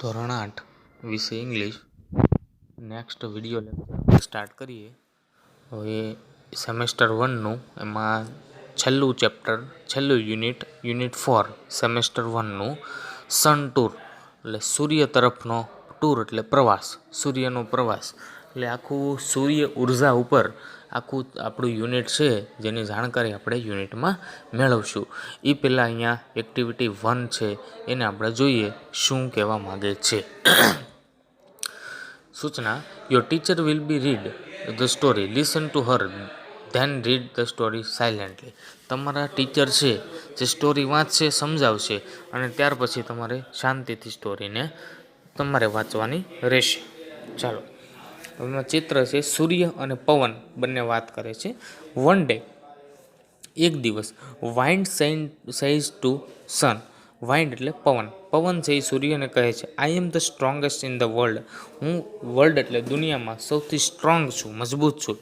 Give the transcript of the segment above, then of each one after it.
ધોરણ 8 વિષય English next video lecture start કરીએ. હવે સેમેસ્ટર 1નું એમાં છેલ્લું ચેપ્ટર, છેલ્લું યુનિટ 4 સેમેસ્ટર 1નું સન ટૂર એટલે સૂર્ય તરફનો ટૂર એટલે પ્રવાસ, સૂર્યનો પ્રવાસ એટલે આખું સૂર્ય ઉર્જા ઉપર આખું આપણું યુનિટ છે જેની જાણકારી આપણે યુનિટમાં મેળવશું. એ પહેલાં અહીંયા એક્ટિવિટી 1 છે એને આપણે જોઈએ શું કહેવા માગે છે. સૂચના: your teacher will be read the story, listen to her, then read the story silently. તમારા ટીચર છે જે સ્ટોરી વાંચશે, સમજાવશે અને ત્યાર પછી તમારે શાંતિથી સ્ટોરીને તમારે વાંચવાની રહેશે. ચાલો, એમાં ચિત્ર છે સૂર્ય અને પવન બંને વાત કરે છે. વન ડે, એક દિવસ, wind says to sun. Wind એટલે પવન. પવન છે એ સૂર્યને કહે છે, I am the strongest in the world. હું વર્લ્ડ એટલે દુનિયામાં સૌથી સ્ટ્રોંગ છું, મજબૂત છું.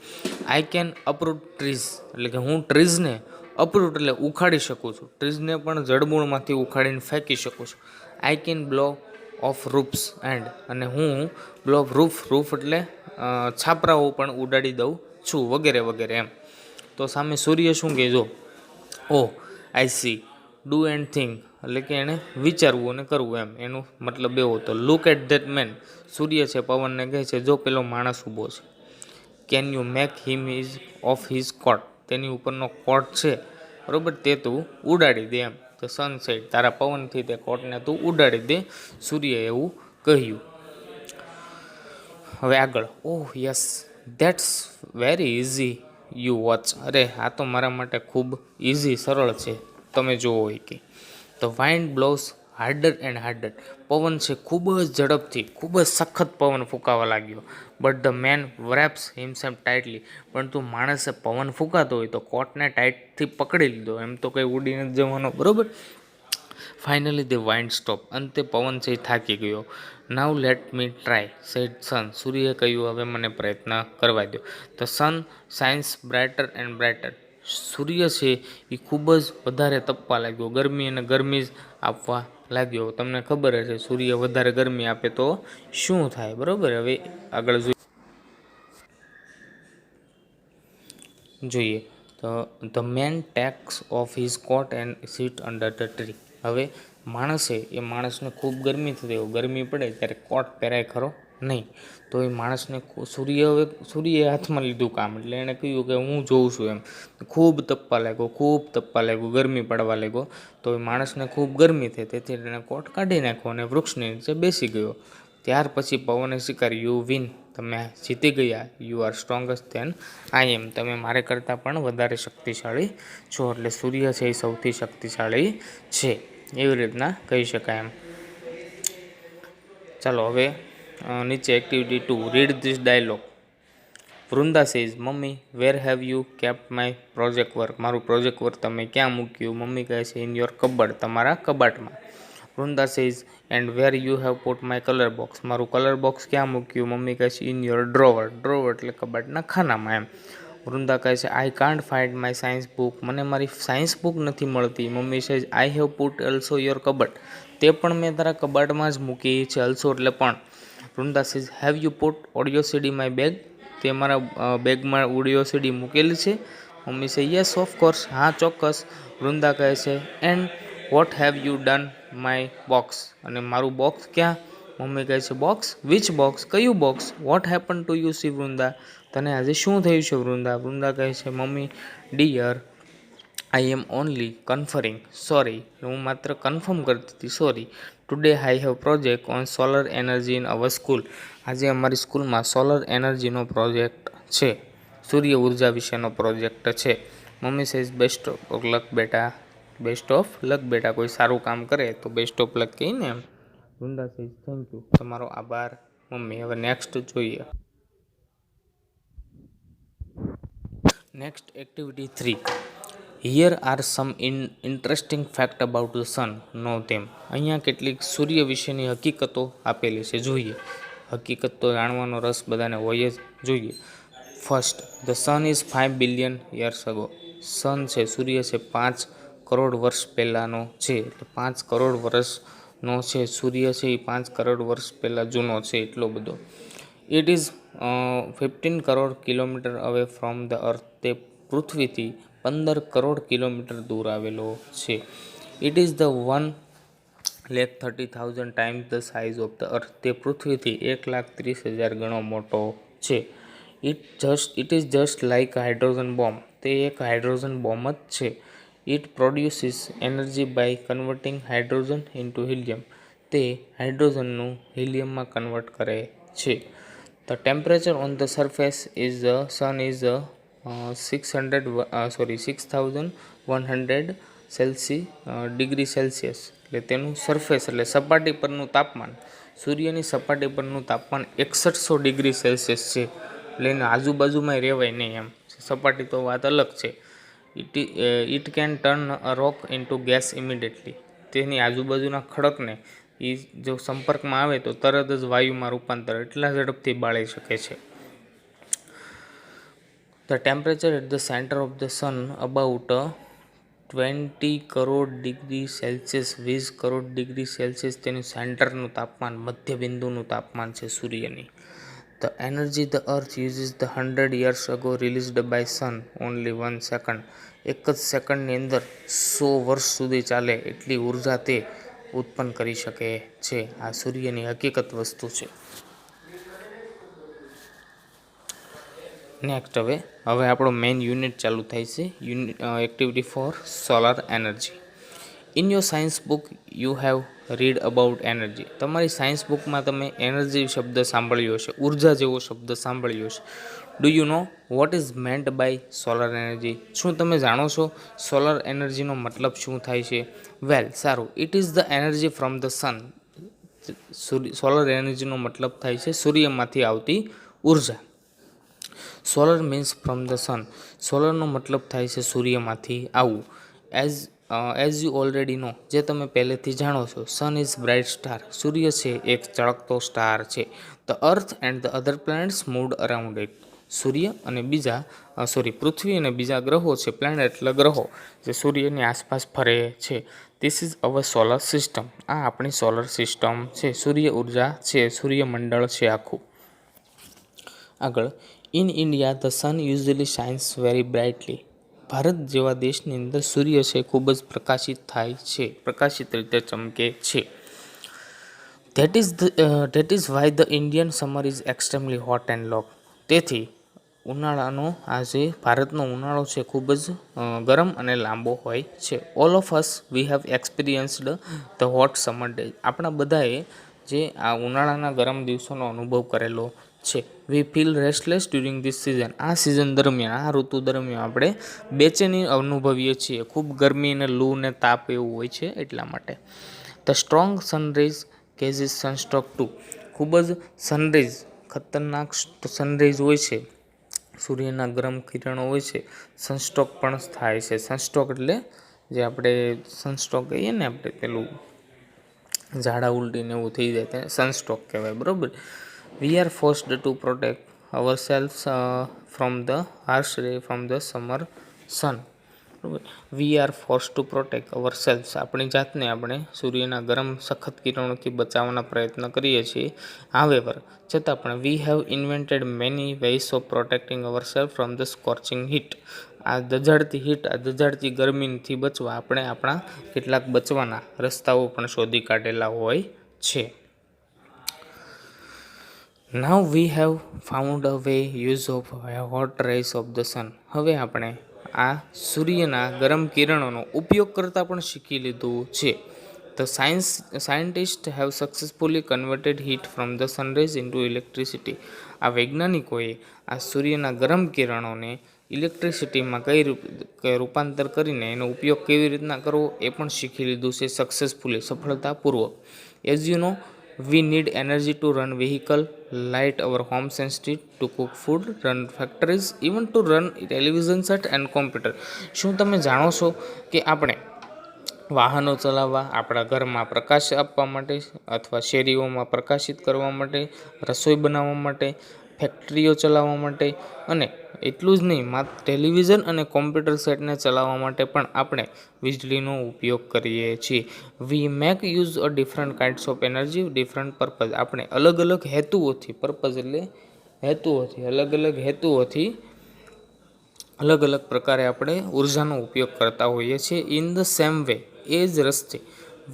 આઈ કેન અપરૂટ ટ્રીઝ એટલે કે હું ટ્રીઝને અપરૂટ એટલે ઉખાડી શકું છું. ટ્રીઝને પણ જડમૂળમાંથી ઉખાડીને ફેંકી શકું છું. I can blow off roofs and અને હું બ્લો ઓફ રૂફ એટલે છાપરાઓ પણ ઉડાડી દઉં છું, વગેરે વગેરે એમ. તો સામે સૂર્ય શું કહે, જો ઓ I C, do and think એટલે કે એણે વિચારવું અને કરવું એમ. એનું મતલબ એવો હતો. લુક એટ ધેટ મેન, સૂર્ય છે પવનને કહે છે જો પેલો માણસ ઊભો છે. Can you make him ease off his coat, તેની ઉપરનો કોટ છે બરાબર તે તું ઉડાડી દે એમ. તો સનસેટ, તારા પવનથી તે કોટને તું ઉડાડી દે, સૂર્યએ એવું કહ્યું. હવે આગળ, oh yes that's very easy you watch. અરે આ તો મારા માટે ખૂબ ઇઝી, સરળ છે, તમે જોવો હોય કે. The wind blows harder and harder. પવન છે ખૂબ જ ઝડપથી, ખૂબ જ સખત પવન ફૂંકાવા લાગ્યો. But the man wraps himself tightly. પરંતુ માણસે પવન ફૂંકાતો હોય તો કોટને ટાઈટથી પકડી લીધો. એમ તો કંઈ ઉડી નથી જવાનો, બરાબર. Finally the wind stop. અંતે પવન છે થાકી ગયો. Now let me try said sun. સૂર્યએ કહ્યું હવે મને પ્રયત્ન કરવા દો. The sun shines brighter and brighter. સૂર્ય છે એ ખૂબ જ વધારે તપવા લાગ્યો, ગરમી અને ગરમી જ આપવા લાગ્યો. તમને ખબર હશે સૂર્ય વધારે ગરમી આપે તો શું થાય, બરાબર. હવે આગળ જોઈએ તો the man takes off his coat and sit under the tree. હવે માણસે, એ માણસને ખૂબ ગરમી થતી હોય, ગરમી પડે ત્યારે કોટ પહેરાય ખરો નહીં. તો એ માણસને સૂર્યએ હાથમાં લીધું કામ, એટલે એણે કહ્યું કે હું જોઉં છું એમ. ખૂબ તપવા લાગ્યો, ગરમી પડવા લાગ્યો. તો એ માણસને ખૂબ ગરમી થઈ, તેથી એણે કોટ કાઢી નાખ્યો અને વૃક્ષની નીચે બેસી ગયો. ત્યાર પછી પવને સ્વીકાર્યું, યુ વિન, તમે જીતી ગયા. You are strongest than I am, તમે મારે કરતાં પણ વધારે શક્તિશાળી છો. એટલે સૂર્ય છે એ સૌથી શક્તિશાળી છે, એવી રીતના કહી શકાય એમ. ચાલો હવે નીચે activity 2, read this dialogue. Vrinda says, mummy where have you kept my project work. મારું પ્રોજેક્ટ વર્ક તમે ક્યાં મૂક્યું? મમ્મી કહે છે ઇન યોર કબર્ડ, તમારા કબાટમાં. Vrinda says and where you have put my colour box. મારું કલર બોક્સ ક્યાં મૂક્યું? મમ્મી કહે છે ઇન યોર ડ્રોવર. ડ્રોવર એટલે કબાટના ખાનામાં એમ. વૃંદા કહે છે I can't find my science book. મને મારી સાયન્સ બુક નથી મળતી. Mummy says I have put also your cupboard. તે પણ મેં તારા કબાટમાં જ મૂકી છે, અલ્સો એટલે પણ. Vrinda says have you put audio CD my bag. તે મારા બેગમાં ઓડિયો સીડી મૂકેલી છે. Mummy say yes of course, હા ચોક્કસ. વૃંદા કહે છે and what have you done my box. અને મારું બોક્સ ક્યાં? મમ્મી કહે છે બોક્સ, વિચ બોક્સ, કયું box? What happen to you see Vrinda. તને આજે શું થયું છે વૃંદા? વૃંદા કહે છે mummy dear I am only confirming sorry. હું માત્ર કન્ફર્મ કરતી હતી, sorry. Today I have project on solar energy in our school. આજે અમારી સ્કૂલમાં સોલર એનર્જીનો પ્રોજેક્ટ છે, સૂર્ય ઉર્જા વિશેનો પ્રોજેક્ટ છે. Mummy says best of luck બેટા. બેસ્ટ ઓફ લક બેટા, કોઈ સારું કામ કરે તો બેસ્ટ ઓફ લક કહીને એમ. વૃંદા સેઝ થેન્ક યુ, તમારો આભાર મમ્મી. હવે નેક્સ્ટ જોઈએ. Next activity 3, here are some interesting fact about the sun, know them. અહીંયા કેટલીક સૂર્ય વિશેની હકીકતો આપેલી છે, જોઈએ. હકીકત તો જાણવાનો રસ બધાને હોય જ, જોઈએ. First, the sun is 5 billion years ago. Sun છે, સૂર્ય છે 5 કરોડ વર્ષ પહેલાંનો છે, એટલે 5 કરોડ વર્ષ નો છે. સૂર્ય છે એ 5 કરોડ વર્ષ પહેલાં જૂનો છે, એટલો બધો. It is 15 crore kilometre away from the earth. તે પૃથ્વીથી 15 કરોડ કિલોમીટર દૂર આવેલો છે. It is the 1,30,000 times the size of the earth. તે પૃથ્વીથી 1,30,000 ગણો મોટો છે. It is just like hydrogen bomb. તે એક હાઇડ્રોજન બોમ્બ જ છે. It produces energy by converting hydrogen into helium. તે હાઇડ્રોજનનું હિલિયમમાં કન્વર્ટ કરે છે. The temperature on the surface is the sun is 6,100 degree Celsius. એટલે તેનું સરફેસ એટલે સપાટી પરનું તાપમાન, સૂર્યની સપાટી પરનું તાપમાન 6100 ડિગ્રી સેલ્સિયસ છે. એટલે એને આજુબાજુમાં રહેવાય નહીં એમ. સપાટી તો વાત અલગ છે. It can turn a rock into gas immediately. તેની આજુબાજુના ખડકને એ જો સંપર્કમાં આવે તો તરત જ વાયુમાં રૂપાંતર એટલા ઝડપથી બાળી શકે છે. The temperature at the centre of the sun about 20 crore degree Celsius. 20 crore degree Celsius તેનું સેન્ટરનું તાપમાન, મધ્ય બિંદુનું તાપમાન છે સૂર્યની. The energy the earth uses the 100 years ago released by sun only 1 second. એક જ સેકન્ડની અંદર 100 વર્ષ સુધી ચાલે એટલી ઉર્જા તે ઉત્પન્ન કરી શકે છે. આ સૂર્યની હકીકત વસ્તુ છે. નેક્સ્ટ હવે આપણો મેઇન યુનિટ ચાલુ થાય છે. Activity four solar energy. In your science book you have read about energy. તમારી સાયન્સ બુકમાં તમે એનર્જી શબ્દ સાંભળ્યો છે, ઉર્જા જેવો શબ્દ સાંભળ્યો છે. Do you know what is meant by solar energy? શું તમે જાણો છો સોલાર એનર્જીનો મતલબ શું થાય છે? વેલ, સારું. It is the energy from the sun. Solar એનર્જીનો મતલબ થાય છે સૂર્યમાંથી આવતી ઉર્જા. Solar means from the sun. સોલરનો મતલબ થાય છે સૂર્યમાંથી આવવું. એઝ યુ ઓલરેડી નો, જે તમે પહેલેથી જાણો છો, સન ઇઝ બ્રાઇટ સ્ટાર. સૂર્ય છે એક ચળકતો સ્ટાર છે. The earth and the other planets moved around it. સૂર્ય અને પૃથ્વી અને બીજા ગ્રહો છે, પ્લેનેટ એટલે ગ્રહો, જે સૂર્યની આસપાસ ફરે છે. This is our solar system. આ આપણી સોલર સિસ્ટમ છે. સૂર્ય ઉર્જા છે, સૂર્યમંડળ છે આખું. આગળ, in India the sun usually shines very brightly. Bharat જેવા દેશની અંદર સૂર્ય છે ખૂબ જ પ્રકાશિત થાય છે, પ્રકાશિત રીતે ચમકે છે. That is why the Indian summer is extremely hot and long. તેથી ઉનાળાનો જે ભારતનો ઉનાળો છે ખૂબ જ ગરમ અને લાંબો હોય છે. All of us we have experienced the hot summer day. આપણા બધાએ જે આ ઉનાળાના ગરમ દિવસોનો અનુભવ કરેલો છે. વી feel restless during this season. આ સિઝન દરમિયાન, આ ઋતુ દરમિયાન આપણે બેચેની અનુભવીએ છીએ. ખૂબ ગરમી ને લૂ ને તાપ એવું હોય છે એટલા માટે. The strong sunrays causes sunstroke too. ખૂબ જ સનરેઝ, ખતરનાક સનરેઝ હોય છે, સૂર્યના ગરમ કિરણો હોય છે, સનસ્ટ્રોક પણ થાય છે. સનસ્ટ્રોક એટલે જે આપણે સનસ્ટ્રોક કહીએ ને, આપણે પેલું ઝાડા ઉલટીને એવું થઈ જાય તેને સનસ્ટ્રોક કહેવાય, બરાબર. We are forced to protect our self from the harsh રે ફ્રોમ ધ સમર સન. બરાબર. We are force to protect our self. આપણી જાતને આપણે સૂર્યના ગરમ સખત કિરણોથી બચાવવાના પ્રયત્ન કરીએ છીએ. હાવેવર, છતાં પણ, we have invented many ways of protecting our self from the scorching heat. આ દજાડતી ગરમીથી બચવા આપણે આપણા કેટલાક બચવાના રસ્તાઓ પણ શોધી કાઢેલા હોય છે. Now we have found a way use of hot rays of the sun. હવે આપણે આ સૂર્યના ગરમ કિરણોનો ઉપયોગ કરતાં પણ શીખી લીધું છે. The scientist have successfully converted heat from the sunrays into electricity. આ વૈજ્ઞાનિકોએ આ સૂર્યના ગરમ કિરણોને ઇલેક્ટ્રિસિટીમાં કઈ રૂપાંતર કરીને એનો ઉપયોગ કેવી રીતના કરવો એ પણ શીખી લીધું છે સક્સેસફુલી, સફળતાપૂર્વક. As you know, we need energy to run vehicle, light our homes and street, to cook food, run factories, even to run television set and computer. શું તમે જાણો છો કે આપણે વાહનો ચલાવવા, આપણા ઘરમાં પ્રકાશ આપવા માટે, અથવા શેરીઓમાં પ્રકાશિત કરવા માટે, રસોઈ બનાવવા માટે, ફેક્ટરીઓ ચલાવવા માટે અને એટલું જ નહીં, માત્ર ટેલિવિઝન અને કોમ્પ્યુટર સેટને ચલાવવા માટે પણ આપણે વીજળીનો ઉપયોગ કરીએ છીએ. We make use a different kinds of energy different purpose. આપણે અલગ અલગ હેતુઓથી, પર્પઝ એટલે હેતુઓથી, અલગ અલગ હેતુઓથી અલગ અલગ પ્રકારે આપણે ઉર્જાનો ઉપયોગ કરતા હોઈએ છીએ. ઇન ધ સેમ વે, એ જ રસ્તે,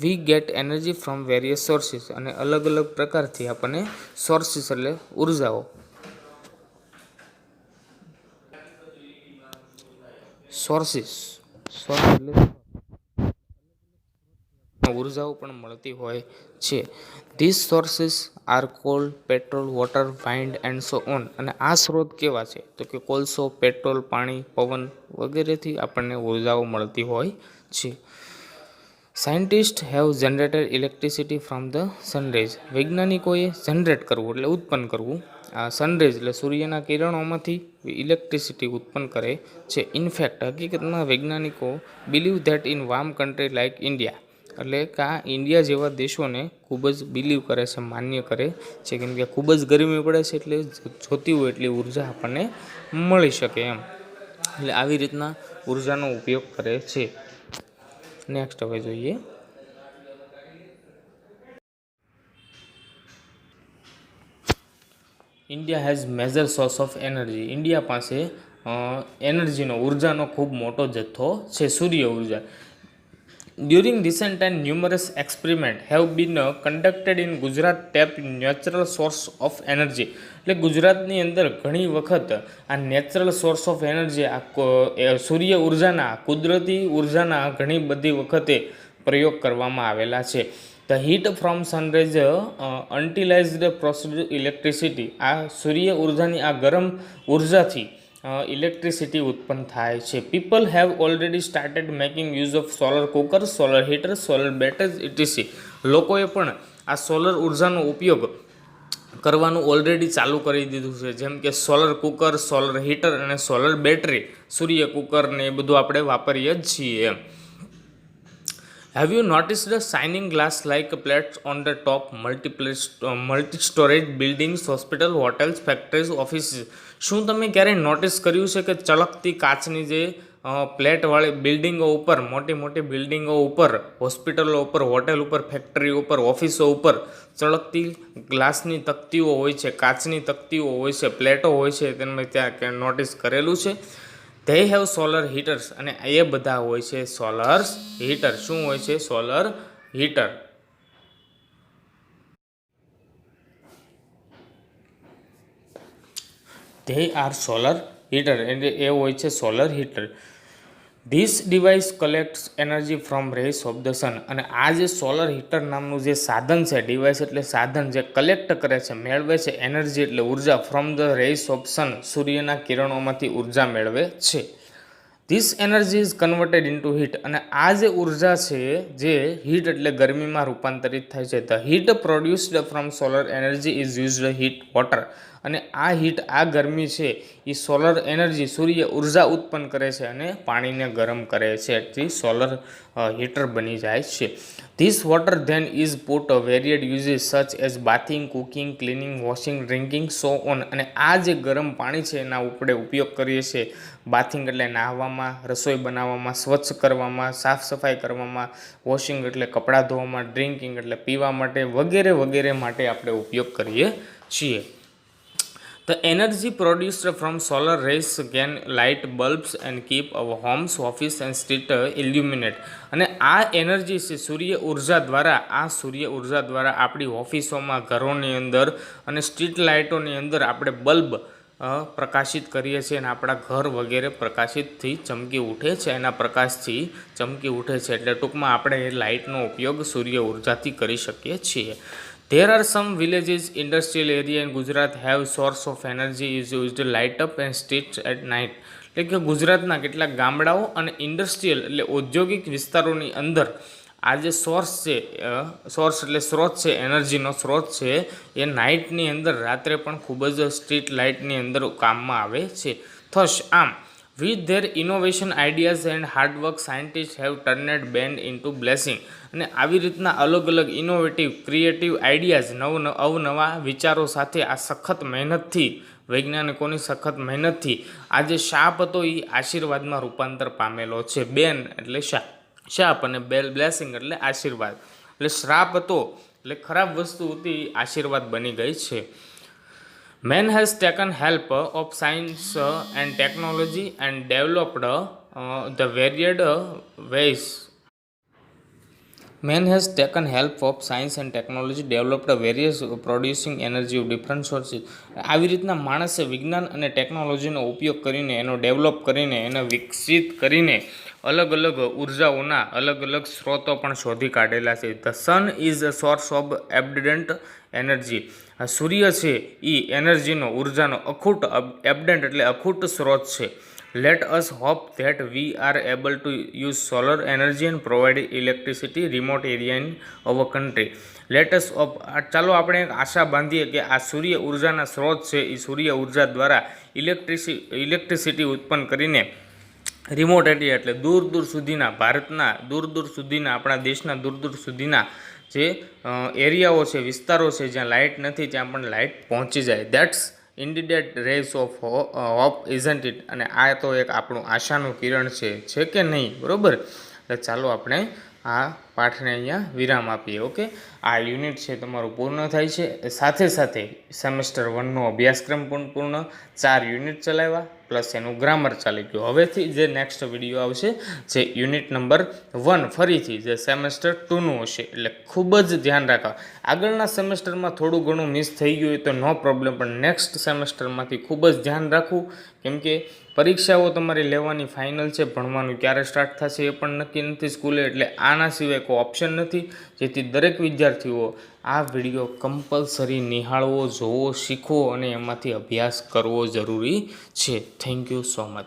we get energy from various sources. અને અલગ અલગ પ્રકારથી આપણને સોર્સિસ એટલે ઉર્જાઓ, સોર્સિસ એટલે ઉર્જાઓ પણ મળતી હોય છે. This sources are coal, petrol, water, wind and so on. અને આ સ્ત્રોત કેવા છે? તો કે કોલસો, પેટ્રોલ, પાણી, પવન વગેરેથી આપણને ઉર્જાઓ મળતી હોય છે. Scientist have generated electricity from the sun rays. વૈજ્ઞાનિકોએ જનરેટ કરવું એટલે ઉત્પન્ન કરવું, આ સનરેઝ એટલે સૂર્યના કિરણોમાંથી ઇલેક્ટ્રિસિટી ઉત્પન્ન કરે છે. ઇનફેક્ટ, હકીકતમાં વૈજ્ઞાનિકો believe that in warm country like India, એટલે કે આ ઇન્ડિયા જેવા દેશોને ખૂબ જ બિલીવ કરે છે, માન્ય કરે છે, કેમ કે ખૂબ જ ગરમી પડે છે, એટલે જોતી હોય એટલી ઉર્જા આપણને મળી શકે એમ. એટલે આવી રીતના ઉર્જાનો ઉપયોગ કરે છે. નેક્સ્ટ હવે જોઈએ, India has major source of energy. India પાસે એનર્જીનો, ઉર્જાનો ખૂબ મોટો જથ્થો છે, સૂર્ય ઉર્જા. During recent time numerous experiment have been conducted in Gujarat tap natural source of energy. એટલે ગુજરાતની અંદર ઘણી વખત આ નેચરલ સોર્સ ઓફ એનર્જી, આ સૂર્ય ઉર્જાના, કુદરતી ઉર્જાના ઘણી બધી વખતે પ્રયોગ કરવામાં આવેલા છે. The heat from sunrise utilised processed electricity. આ સૂર્ય ઉર્જાની આ ગરમ ઉર્જાથી ઇલેક્ટ્રિસિટી ઉત્પન્ન થાય છે. People have already started making use of solar cooker, solar heater, solar batteries etc. લોકોએ પણ આ સોલર ઉર્જાનો ઉપયોગ કરવાનું ઓલરેડી ચાલુ કરી દીધું છે, જેમ કે સોલર કુકર, સોલર હીટર અને સોલર બેટરી. સૂર્ય કુકર ને એ બધું આપણે વાપરીએ જ છીએ. Have you noticed shining glass like plates on the top multi storage buildings, hospital, hotels, factories, offices. શું તમે ક્યારેય નોટિસ કર્યું છે કે ચળકતી કાચની જે પ્લેટવાળી બિલ્ડિંગો ઉપર, મોટી મોટી બિલ્ડિંગો ઉપર, હોસ્પિટલો ઉપર, હોટેલ ઉપર, ફેક્ટરી ઉપર, ઓફિસો ઉપર ચળકતી ગ્લાસની તકતીઓ હોય છે, કાચની તકતીઓ હોય છે, પ્લેટો હોય છે, તમે ત્યાં નોટિસ કરેલું છે? They have solar હીટર્સ. અને એ બધા હોય છે સોલર હીટર. શું હોય છે? Solar heater. They are solar heater, એટલે એ હોય છે solar heater. This device કલેક્ટ્સ energy from rays of the સન. અને આ જે સોલર હીટર નામનું જે સાધન છે, ડિવાઇસ એટલે સાધન, જે કલેક્ટ કરે છે, મેળવે છે એનર્જી એટલે ઉર્જા, ફ્રોમ ધ રેસ ઓફ સન, સૂર્યના કિરણોમાંથી ઉર્જા મેળવે છે. This energy is converted into heat. અને આ જે ઉર્જા છે, જે હીટ એટલે ગરમીમાં રૂપાંતરિત થાય છે. The heat produced from solar energy is used heat water. અને આ હીટ, આ ગરમી છે, એ સોલર એનર્જી, સૂર્ય ઉર્જા ઉત્પન્ન કરે છે અને પાણીને ગરમ કરે છે, એથી સોલર હીટર બની જાય છે. This water then is put varied uses such as bathing, cooking, cleaning, washing, drinking, so on. અને આ જે ગરમ પાણી છે એના આપણે ઉપયોગ કરીએ છીએ બાથિંગ એટલે નાહવામાં, રસોઈ બનાવવામાં, સ્વચ્છ કરવામાં, સાફ સફાઈ કરવામાં, વોશિંગ એટલે કપડાં ધોવામાં, ડ્રિંકિંગ એટલે પીવા માટે, વગેરે વગેરે માટે આપણે ઉપયોગ કરીએ છીએ. The energy produced from solar rays can light bulbs and keep our homes, office and street illuminate. અને આ એનર્જી છે સૂર્ય ઉર્જા દ્વારા આપણી ઓફિસોમાં, ઘરોની અંદર અને સ્ટ્રીટ લાઇટોની અંદર આપણે બલ્બ પ્રકાશિત કરીએ છીએ અને આપણા ઘર વગેરે પ્રકાશિતથી ચમકી ઉઠે છે, એના પ્રકાશથી ચમકી ઉઠે છે. એટલે ટૂંકમાં આપણે એ લાઇટનો ઉપયોગ સૂર્ય ઉર્જાથી કરી શકીએ છીએ. There are some villages, industrial area in Gujarat have source of energy is used to light up and streets at night. એટલે કે ગુજરાતના કેટલાક ગામડાઓ અને ઇન્ડસ્ટ્રીયલ એટલે ઔદ્યોગિક વિસ્તારોની અંદર આ જે સોર્સ છે, સોર્સ એટલે સ્ત્રોત છે, એનર્જીનો સ્ત્રોત છે, એ નાઇટની અંદર, રાત્રે પણ ખૂબ જ સ્ટ્રીટ લાઇટની અંદર કામમાં આવે છે. થશ આમ, with their innovation ideas and hard work, scientists have turned bend into blessing. અને આવી રીતના અલગ અલગ ઇનોવેટિવ, ક્રિએટિવ આઈડિયાઝ, અવનવા વિચારો સાથે આ સખત મહેનતથી વૈજ્ઞાનિકોની સખત મહેનતથી આ જે શાપ હતો એ આશીર્વાદમાં રૂપાંતર પામેલો છે. બેન એટલે શાપ અને બ્લેસિંગ એટલે આશીર્વાદ. એટલે શ્રાપ હતો એટલે ખરાબ વસ્તુ હતી આશીર્વાદ બની ગઈ છે. Man has taken help of science and technology and developed the varied ways. Man has taken help of science and technology, developed various producing energy of different sources. આવી રીતના માણસે વિજ્ઞાન અને ટેકનોલોજીનો ઉપયોગ કરીને એનો ડેવલપ કરીને એને વિકસિત કરીને અલગ અલગ ઉર્જાઓના અલગ અલગ સ્ત્રોતો પણ શોધી કાઢેલા છે. The sun is a source of abundant energy. સૂર્ય છે એ એનર્જીનો ઉર્જાનો અખૂટ એબડન્ટ એટલે અખૂટ સ્ત્રોત છે. Let us hope that we are able to use solar energy and provide electricity remote area in our country. Let us hope, ચાલો આપણે એક આશા બાંધીએ કે આ સૂર્ય ઉર્જાના સ્ત્રોત છે એ સૂર્ય ઉર્જા દ્વારા ઇલેક્ટ્રિસિટી ઉત્પન્ન કરીને રિમોટ એરિયા એટલે દૂર દૂર સુધીના ભારતના દૂર દૂર સુધીના આપણા દેશના દૂર દૂર સુધીના જે એરિયાઓ છે વિસ્તારો છે જ્યાં લાઇટ નથી ત્યાં પણ લાઇટ પહોંચી જાય. That's indeed rays of hope isn't it. અને આ તો એક આપણું આશાનું કિરણ છે કે નહીં? બરાબર. એટલે ચાલો આપણે આ પાઠને અહીંયા વિરામ આપીએ. ઓકે, આ યુનિટ છે તમારું પૂર્ણ થાય છે. સાથે સાથે સેમેસ્ટર 1નો અભ્યાસક્રમ પણ પૂર્ણ, 4 યુનિટ ચલાવ્યા પ્લસ એનું ગ્રામર ચાલી ગયું. હવેથી જે નેક્સ્ટ વિડીયો આવશે જે યુનિટ નંબર 1 ફરીથી જે સેમેસ્ટર 2નું હશે. એટલે ખૂબ જ ધ્યાન રાખવા. આગળના સેમેસ્ટરમાં થોડું ઘણું મિસ થઈ ગયું હોય તો નો પ્રોબ્લેમ, પણ નેક્સ્ટ સેમેસ્ટરમાંથી ખૂબ જ ધ્યાન રાખવું, કેમ કે પરીક્ષાઓ તમારી લેવાની ફાઇનલ છે. ભણવાનું ક્યારે સ્ટાર્ટ થશે એ પણ નક્કી નથી સ્કૂલે, એટલે આના સિવાય કોઈ ઓપ્શન નથી. જેથી દરેક વિદ્યાર્થીઓ આ વિડીયો કમ્પલસરી નિહાળવો, જોવો, શીખવો અને એમાંથી અભ્યાસ કરવો જરૂરી છે. Thank you so much.